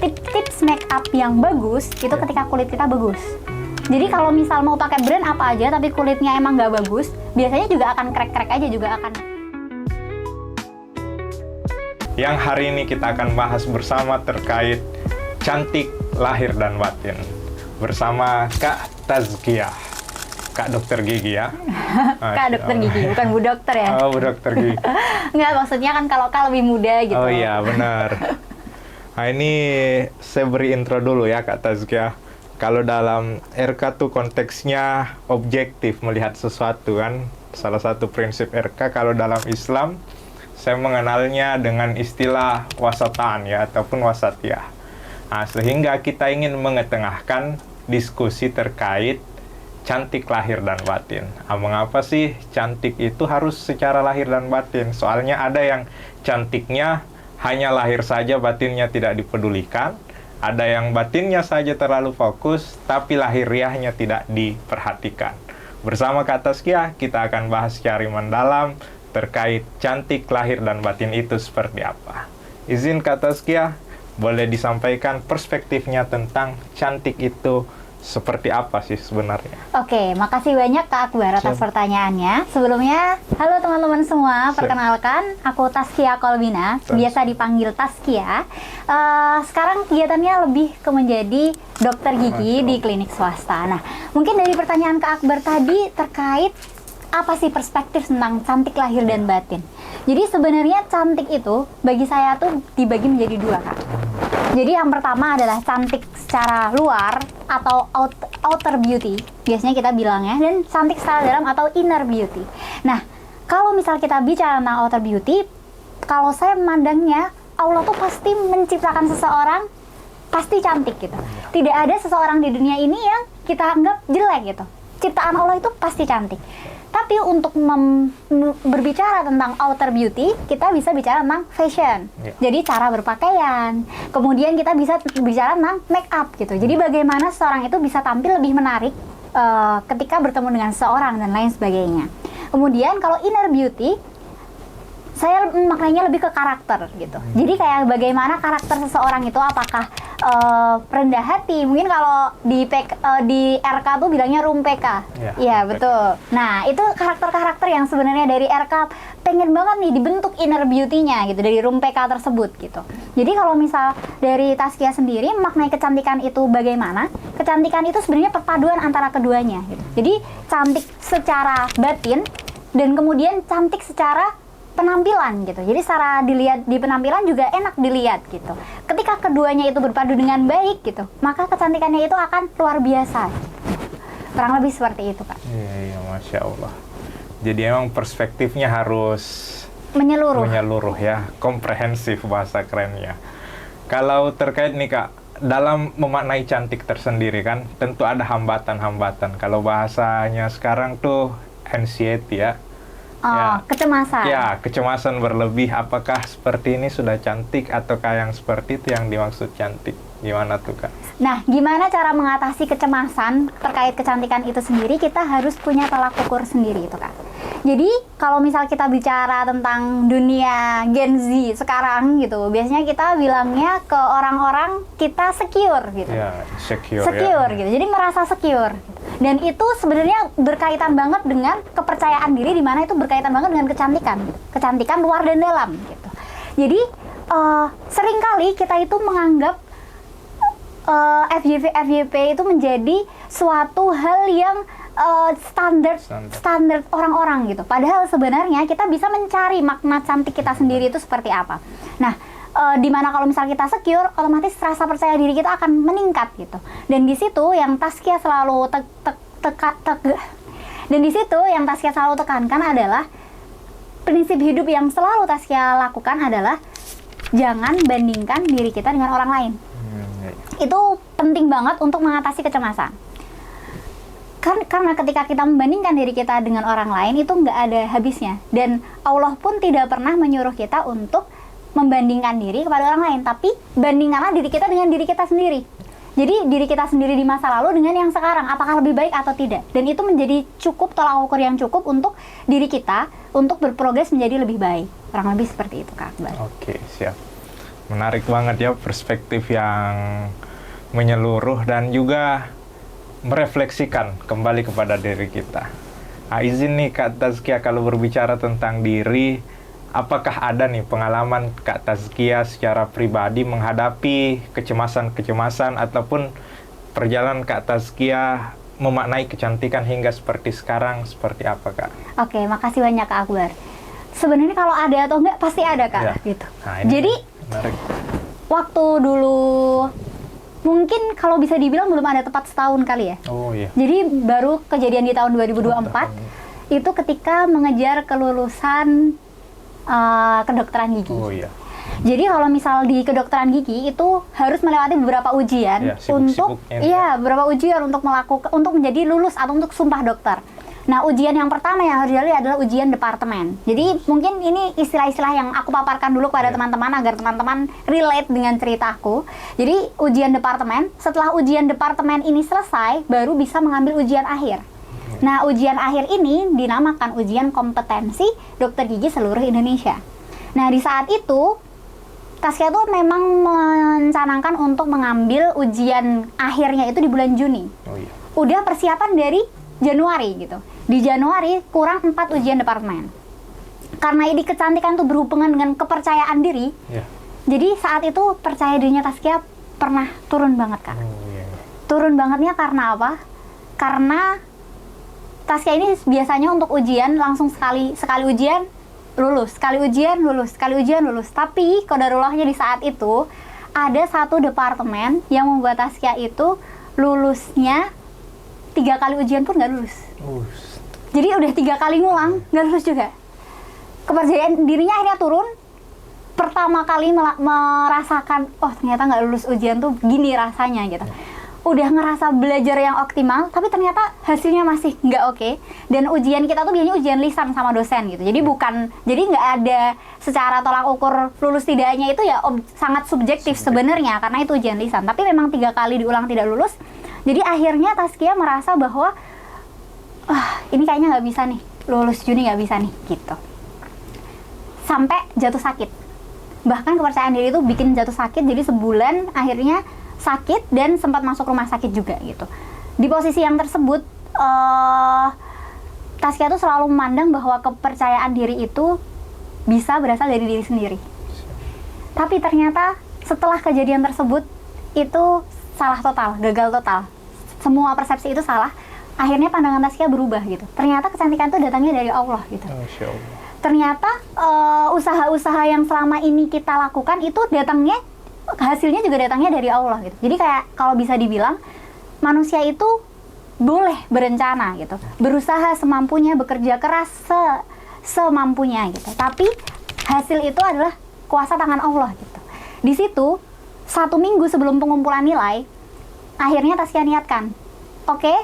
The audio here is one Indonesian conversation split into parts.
tips make up yang bagus itu ketika kulit kita bagus. Jadi kalau misal mau pakai brand apa aja tapi kulitnya emang nggak bagus, biasanya juga akan krek-krek aja, juga akan. Yang hari ini kita akan bahas bersama terkait cantik lahir dan batin bersama Kak Tazkiyah, Kak Dokter Gigi ya. Kak Dokter Gigi, bukan Bu Dokter ya? Oh, Bu Dokter Gigi. Nggak, maksudnya kan kalau Kak lebih muda gitu. Oh iya, benar. Nah, ini saya beri intro dulu ya Kak Tazkiyah. Kalau dalam RK tuh konteksnya objektif melihat sesuatu kan. Salah satu prinsip RK kalau dalam Islam saya mengenalnya dengan istilah wasatan ya, ataupun wasatiyah. Nah, sehingga kita ingin mengetengahkan diskusi terkait cantik lahir dan batin. Nah, mengapa sih cantik itu harus secara lahir dan batin? Soalnya ada yang cantiknya hanya lahir saja, batinnya tidak dipedulikan. Ada yang batinnya saja terlalu fokus, tapi lahiriahnya tidak diperhatikan. Bersama Kak Tazkiyah, kita akan bahas secara mendalam terkait cantik lahir dan batin itu seperti apa. Izin Kak Tazkiyah, boleh disampaikan perspektifnya tentang cantik itu seperti apa sih sebenarnya? Oke, makasih banyak Kak Akbar atas pertanyaannya. Sebelumnya, halo teman-teman semua, perkenalkan aku Tazkiyah Kolbina, biasa dipanggil Tazkiyah. Sekarang kegiatannya lebih ke menjadi dokter gigi di klinik swasta. Nah, mungkin dari pertanyaan Kak Akbar tadi terkait apa sih perspektif tentang cantik lahir dan batin. Jadi sebenarnya cantik itu bagi saya tuh dibagi menjadi dua, Kak. Jadi yang pertama adalah cantik secara luar atau outer beauty, biasanya kita bilangnya, dan cantik secara dalam atau inner beauty. Nah, kalau misal kita bicara tentang outer beauty, kalau saya memandangnya Allah tuh pasti menciptakan seseorang pasti cantik gitu. Tidak ada seseorang di dunia ini yang kita anggap jelek gitu. Ciptaan Allah itu pasti cantik. Tapi untuk berbicara tentang outer beauty, kita bisa bicara tentang fashion. Jadi cara berpakaian. Kemudian kita bisa bicara tentang make up gitu. Jadi bagaimana seseorang itu bisa tampil lebih menarik ketika bertemu dengan seseorang dan lain sebagainya. Kemudian kalau inner beauty, saya maknanya lebih ke karakter gitu. Jadi kayak bagaimana karakter seseorang itu, apakah rendah hati, mungkin kalau di RK tuh bilangnya rumpeka. Iya, betul. Nah, itu karakter-karakter yang sebenarnya dari RK pengen banget nih dibentuk inner beauty-nya gitu, dari rumpeka tersebut gitu. Jadi kalau misal dari Tazkiyah sendiri, maknai kecantikan itu bagaimana? Kecantikan itu sebenarnya perpaduan antara keduanya gitu. Jadi cantik secara batin dan kemudian cantik secara penampilan gitu. Jadi secara dilihat di penampilan juga enak dilihat gitu. Ketika keduanya itu berpadu dengan baik gitu, maka kecantikannya itu akan luar biasa. Kurang lebih seperti itu, Kak. Iya, Masya Allah. Jadi emang perspektifnya harus menyeluruh ya, komprehensif bahasa kerennya. Kalau terkait nih Kak, dalam memaknai cantik tersendiri kan, tentu ada hambatan-hambatan. Kalau bahasanya sekarang tuh anxiety ya. Kecemasan. Ya, kecemasan berlebih. Apakah seperti ini sudah cantik ataukah yang seperti itu yang dimaksud cantik? Gimana tuh Kak? Nah, gimana cara mengatasi kecemasan terkait kecantikan itu sendiri? Kita harus punya tolak ukur sendiri itu Kak. Jadi kalau misal kita bicara tentang dunia Gen Z sekarang gitu, biasanya kita bilangnya ke orang-orang kita secure gitu. Ya, secure ya. Gitu. Jadi merasa secure. Dan itu sebenarnya berkaitan banget dengan kepercayaan diri, di mana itu berkaitan banget dengan kecantikan luar dan dalam gitu. Jadi seringkali kita itu menganggap FYP itu menjadi suatu hal yang standar orang-orang gitu. Padahal sebenarnya kita bisa mencari makna cantik kita sendiri itu seperti apa. Nah, dimana kalau misal kita secure, otomatis rasa percaya diri kita akan meningkat gitu. Dan di situ yang Tazkiyah selalu tekankan adalah prinsip hidup yang selalu Tazkiyah lakukan adalah jangan bandingkan diri kita dengan orang lain. Itu penting banget untuk mengatasi kecemasan. Karena ketika kita membandingkan diri kita dengan orang lain itu nggak ada habisnya. Dan Allah pun tidak pernah menyuruh kita untuk membandingkan diri kepada orang lain, tapi bandingkanlah diri kita dengan diri kita sendiri. Jadi diri kita sendiri di masa lalu dengan yang sekarang, apakah lebih baik atau tidak. Dan itu menjadi cukup tolak ukur yang cukup untuk diri kita untuk berprogres menjadi lebih baik. Kurang lebih seperti itu Kak Akbar. Oke, siap. Menarik banget ya, perspektif yang menyeluruh dan juga merefleksikan kembali kepada diri kita. Izin nih Kak Tazkia, kalau berbicara tentang diri, apakah ada nih pengalaman Kak Tazkia secara pribadi menghadapi kecemasan-kecemasan ataupun perjalanan Kak Tazkia memaknai kecantikan hingga seperti sekarang, seperti apa Kak? Oke, makasih banyak Kak Akbar. Sebenarnya kalau ada atau enggak pasti ada Kak, Ya. gitu. Nah, ini Jadi menarik. waktu dulu mungkin kalau bisa dibilang belum ada tepat setahun kali ya. Oh iya. Jadi baru kejadian di tahun 2024 itu ketika mengejar kelulusan kedokteran gigi. Oh iya. Jadi kalau misal di kedokteran gigi itu harus melewati beberapa ujian Ya, sibuk-sibuknya untuk nih. beberapa ujian untuk menjadi lulus atau untuk sumpah dokter. Nah, ujian yang pertama yang harus dilalui adalah ujian departemen. Jadi mungkin ini istilah-istilah yang aku paparkan dulu kepada teman-teman agar teman-teman relate dengan ceritaku. Jadi ujian departemen, setelah ujian departemen ini selesai baru bisa mengambil ujian akhir. Nah, ujian akhir ini dinamakan ujian kompetensi dokter gigi seluruh Indonesia. Nah, di saat itu Taskia tuh memang mencanangkan untuk mengambil ujian akhirnya itu di bulan Juni. Oh iya. Udah persiapan dari Januari gitu. Di Januari kurang 4 ujian departemen. Karena ini kecantikan tuh berhubungan dengan kepercayaan diri. Ya. Jadi saat itu percaya dirinya Taskia pernah turun banget Kak. Oh iya. Turun bangetnya karena apa? Karena Taskia ini biasanya untuk ujian langsung sekali ujian lulus, sekali ujian lulus, sekali ujian lulus. Tapi qadarulahnya di saat itu ada satu departemen yang membuat Taskia itu lulusnya 3 kali ujian pun nggak lulus. Jadi udah 3 kali ngulang nggak lulus juga. Kepercayaan dirinya akhirnya turun. Pertama kali merasakan, oh ternyata nggak lulus ujian tuh gini rasanya gitu. Udah ngerasa belajar yang optimal, tapi ternyata hasilnya masih nggak oke. Dan ujian kita tuh biasanya ujian lisan sama dosen gitu. Jadi jadi nggak ada secara tolak ukur lulus tidaknya itu ya sangat subjektif sebenarnya karena itu ujian lisan. Tapi memang 3 kali diulang tidak lulus. Jadi akhirnya Taskia merasa bahwa ini kayaknya nggak bisa nih, lulus Juni nggak bisa nih gitu. Sampai jatuh sakit. Bahkan kepercayaan diri itu bikin jatuh sakit. Jadi sebulan akhirnya sakit dan sempat masuk rumah sakit juga gitu. Di posisi yang tersebut Taskia tuh selalu memandang bahwa kepercayaan diri itu bisa berasal dari diri sendiri. Tapi ternyata setelah kejadian tersebut itu salah total, gagal total. Semua persepsi itu salah. Akhirnya pandangan Taskia berubah gitu. Ternyata kecantikan itu datangnya dari Allah gitu. Masya Allah. Ternyata usaha-usaha yang selama ini kita lakukan itu hasilnya juga datangnya dari Allah gitu. Jadi kayak kalau bisa dibilang manusia itu boleh berencana gitu, berusaha semampunya, bekerja keras semampunya gitu. Tapi hasil itu adalah kuasa tangan Allah gitu. Di situ 1 minggu sebelum pengumpulan nilai, akhirnya Taskia niatkan, oke,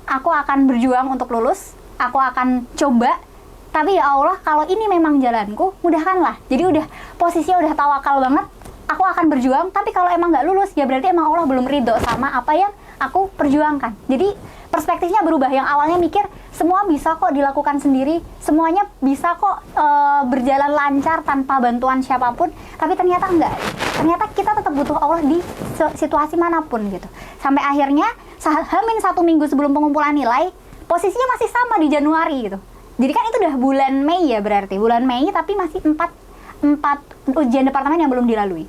aku akan berjuang untuk lulus, aku akan coba. Tapi ya Allah, kalau ini memang jalanku, mudahkanlah. Jadi udah posisinya udah tawakal banget. Aku akan berjuang, tapi kalau emang nggak lulus, ya berarti emang Allah belum ridho sama apa yang aku perjuangkan. Jadi perspektifnya berubah. Yang awalnya mikir, semua bisa kok dilakukan sendiri, semuanya bisa kok berjalan lancar tanpa bantuan siapapun. Tapi ternyata enggak. Ternyata kita tetap butuh Allah di situasi manapun gitu. Sampai akhirnya, hamin 1 minggu sebelum pengumpulan nilai, posisinya masih sama di Januari gitu. Jadi kan itu udah bulan Mei ya berarti. Bulan Mei tapi masih 4 ujian departemen yang belum dilalui.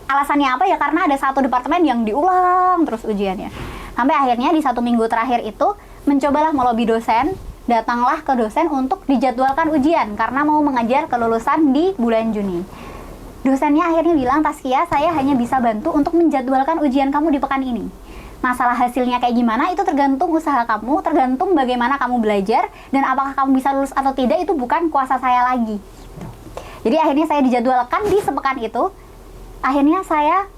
Alasannya apa ya? Karena ada 1 departemen yang diulang terus ujiannya. Sampai akhirnya di 1 minggu terakhir itu mencobalah melobi dosen, datanglah ke dosen untuk dijadwalkan ujian karena mau mengajar kelulusan di bulan Juni. Dosennya akhirnya bilang, Taskia, saya hanya bisa bantu untuk menjadwalkan ujian kamu di pekan ini. Masalah hasilnya kayak gimana itu tergantung usaha kamu, tergantung bagaimana kamu belajar dan apakah kamu bisa lulus atau tidak itu bukan kuasa saya lagi. Jadi akhirnya saya dijadwalkan di sepekan itu. Akhirnya saya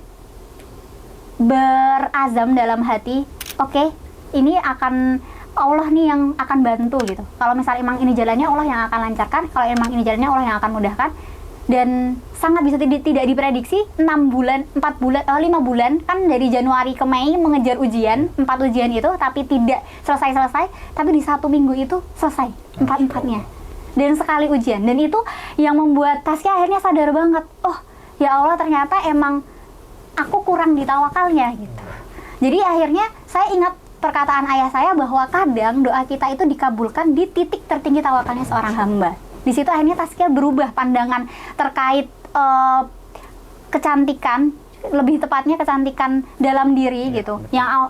berazam dalam hati, oke, ini akan Allah nih yang akan bantu gitu. Kalau misal emang ini jalannya, Allah yang akan lancarkan. Kalau emang ini jalannya, Allah yang akan mudahkan. Dan sangat bisa tidak diprediksi 5 bulan kan dari Januari ke Mei mengejar ujian 4 ujian itu tapi tidak selesai tapi di 1 minggu itu selesai 4-4-nya dan sekali ujian. Dan itu yang membuat Taskia akhirnya sadar banget, oh ya Allah ternyata emang aku kurang di tawakalnya gitu. Jadi akhirnya saya ingat perkataan ayah saya bahwa kadang doa kita itu dikabulkan di titik tertinggi tawakalnya seorang hamba. Di situ akhirnya Tazkiyah berubah pandangan terkait kecantikan, lebih tepatnya kecantikan dalam diri gitu.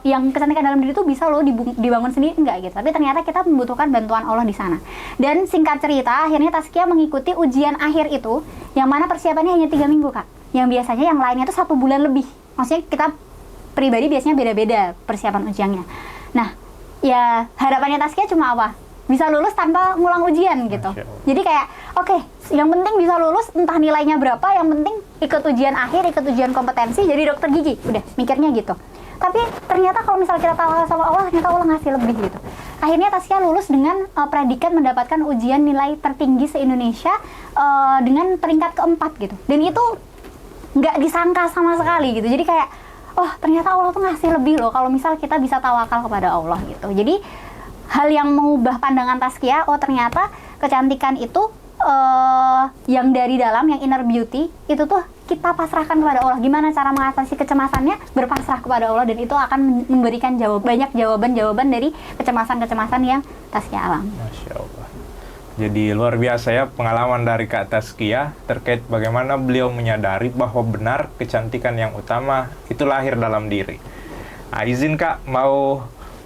Yang kecantikan dalam diri itu bisa loh dibangun sendiri, enggak gitu. Tapi ternyata kita membutuhkan bantuan Allah di sana. Dan singkat cerita, akhirnya Tazkiyah mengikuti ujian akhir itu, yang mana persiapannya hanya 3 minggu, Kak. Yang biasanya yang lainnya itu 1 bulan lebih. Maksudnya kita pribadi biasanya beda-beda persiapan ujiannya. Nah, ya harapannya Tazkiyah cuma apa? Bisa lulus tanpa ngulang ujian gitu. Jadi kayak oke, yang penting bisa lulus, entah nilainya berapa, yang penting ikut ujian akhir, ikut ujian kompetensi jadi dokter gigi. Udah, mikirnya gitu. Tapi ternyata kalau misal kita tawakal sama Allah, ternyata Allah ngasih lebih gitu. Akhirnya Tazkiyah lulus dengan predikat mendapatkan ujian nilai tertinggi se-Indonesia dengan peringkat keempat gitu. Dan itu nggak disangka sama sekali gitu. Jadi kayak oh ternyata Allah tuh ngasih lebih loh kalau misal kita bisa tawakal kepada Allah gitu. Jadi hal yang mengubah pandangan Tazkiyah, oh ternyata kecantikan itu yang dari dalam, yang inner beauty itu tuh kita pasrahkan kepada Allah. Gimana cara mengatasi kecemasannya? Berpasrah kepada Allah, dan itu akan memberikan banyak jawaban-jawaban dari kecemasan-kecemasan yang Tazkiyah alami. Masya Allah. Jadi luar biasa ya pengalaman dari Kak Tazkiyah terkait bagaimana beliau menyadari bahwa benar kecantikan yang utama itu lahir dalam diri. Nah, izin Kak mau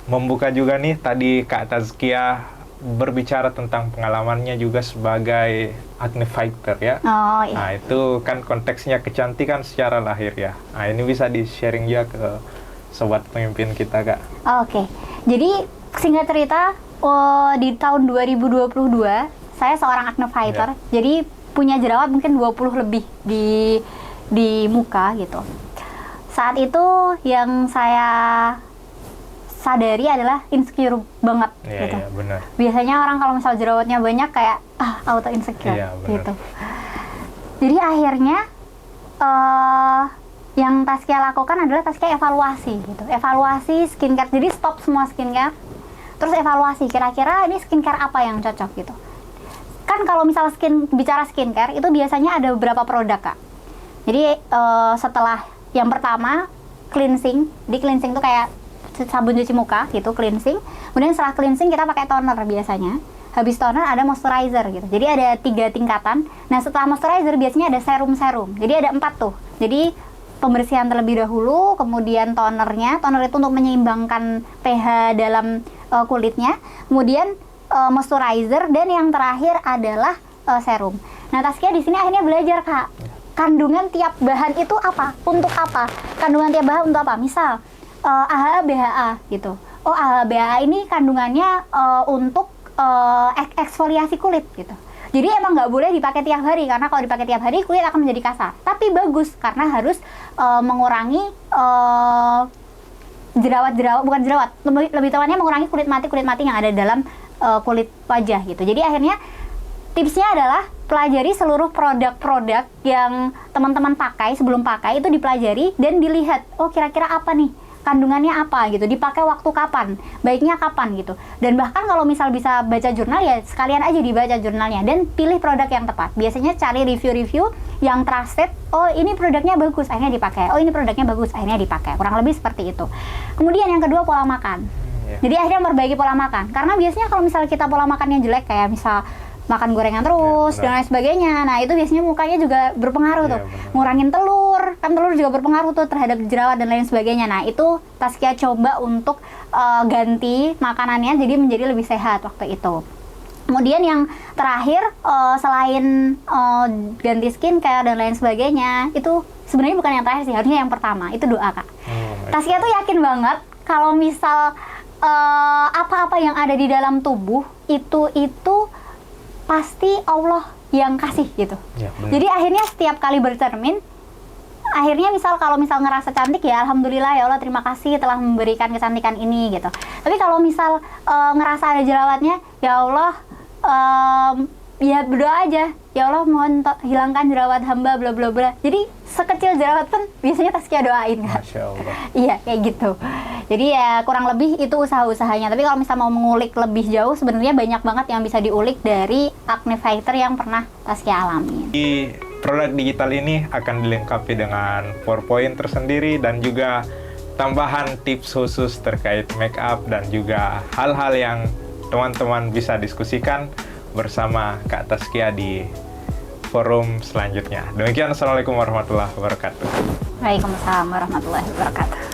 membuka juga nih, tadi Kak Tazkiyah berbicara tentang pengalamannya juga sebagai acne fighter ya. Oh iya. Nah itu kan konteksnya kecantikan secara lahir ya. Nah ini bisa di-sharing juga ke sobat pemimpin kita Kak. Oke. Jadi singkat cerita, di tahun 2022 saya seorang acne fighter. Jadi punya jerawat mungkin 20 lebih di muka gitu. Saat itu yang saya sadari adalah insecure banget gitu. Iya, benar. Biasanya orang kalau misal jerawatnya banyak kayak auto insecure gitu. Jadi akhirnya yang Tazkiyah lakukan adalah Tazkiyah evaluasi gitu. Evaluasi skincare. Jadi stop semua skincare. Terus evaluasi kira-kira ini skincare apa yang cocok gitu. Kan kalau misal bicara skincare itu biasanya ada beberapa produk Kak. Jadi setelah yang pertama cleansing. Di cleansing itu kayak sabun cuci muka gitu, cleansing. Kemudian setelah cleansing kita pakai toner biasanya. Habis toner ada moisturizer gitu. Jadi ada 3 tingkatan. Nah setelah moisturizer biasanya ada serum-serum. Jadi ada 4 tuh. Jadi pembersihan terlebih dahulu, kemudian tonernya. Toner itu untuk menyeimbangkan pH dalam kulitnya. Kemudian moisturizer, dan yang terakhir adalah serum. Nah Tazkiyah di sini akhirnya belajar Kak. Kandungan tiap bahan itu apa? Untuk apa? Kandungan tiap bahan untuk apa? Misal AHA BHA gitu. Oh AHA BHA ini kandungannya untuk eksfoliasi kulit gitu. Jadi emang nggak boleh dipakai tiap hari, karena kalau dipakai tiap hari kulit akan menjadi kasar. Tapi bagus karena harus mengurangi bukan jerawat, lebih tepatnya mengurangi kulit mati yang ada dalam kulit wajah gitu. Jadi akhirnya tipsnya adalah pelajari seluruh produk-produk yang teman-teman pakai, sebelum pakai itu dipelajari dan dilihat, oh kira-kira apa nih kandungannya apa gitu, dipakai waktu kapan, baiknya kapan gitu. Dan bahkan kalau misal bisa baca jurnal ya sekalian aja dibaca jurnalnya dan pilih produk yang tepat. Biasanya cari review-review yang trusted, oh ini produknya bagus akhirnya dipakai, oh ini produknya bagus akhirnya dipakai, kurang lebih seperti itu. Kemudian yang kedua, pola makan. Jadi akhirnya memperbaiki pola makan, karena biasanya kalau misal kita pola makannya jelek, kayak misal makan gorengan terus dan lain sebagainya, nah itu biasanya mukanya juga berpengaruh tuh. Ngurangin telur, kan telur juga berpengaruh tuh terhadap jerawat dan lain sebagainya. Nah itu Tazkiyah coba untuk ganti makanannya jadi menjadi lebih sehat waktu itu. Kemudian yang terakhir, selain ganti skincare dan lain sebagainya, itu sebenarnya bukan yang terakhir sih, harusnya yang pertama, itu doa Kak. Tazkiyah tuh yakin banget kalau misal apa-apa yang ada di dalam tubuh itu pasti Allah yang kasih gitu. Ya, jadi akhirnya setiap kali bercermin, akhirnya kalau misal ngerasa cantik ya alhamdulillah ya Allah terima kasih telah memberikan kecantikan ini gitu. Tapi kalau misal ngerasa ada jerawatnya, ya Allah ya berdoa aja, ya Allah mohon hilangkan jerawat hamba bla bla bla. Jadi sekecil jerawat pun biasanya Tazkiyah doain Kak. Masya Allah. Iya kayak gitu. Jadi ya kurang lebih itu usaha-usahanya. Tapi kalau misal mau mengulik lebih jauh, sebenarnya banyak banget yang bisa diulik dari acne fighter yang pernah Tazkiyah alami. produk digital ini akan dilengkapi dengan PowerPoint tersendiri dan juga tambahan tips khusus terkait make up dan juga hal-hal yang teman-teman bisa diskusikan bersama Kak Taskia di forum selanjutnya. Demikian, Assalamualaikum warahmatullahi wabarakatuh. Waalaikumsalam warahmatullahi wabarakatuh.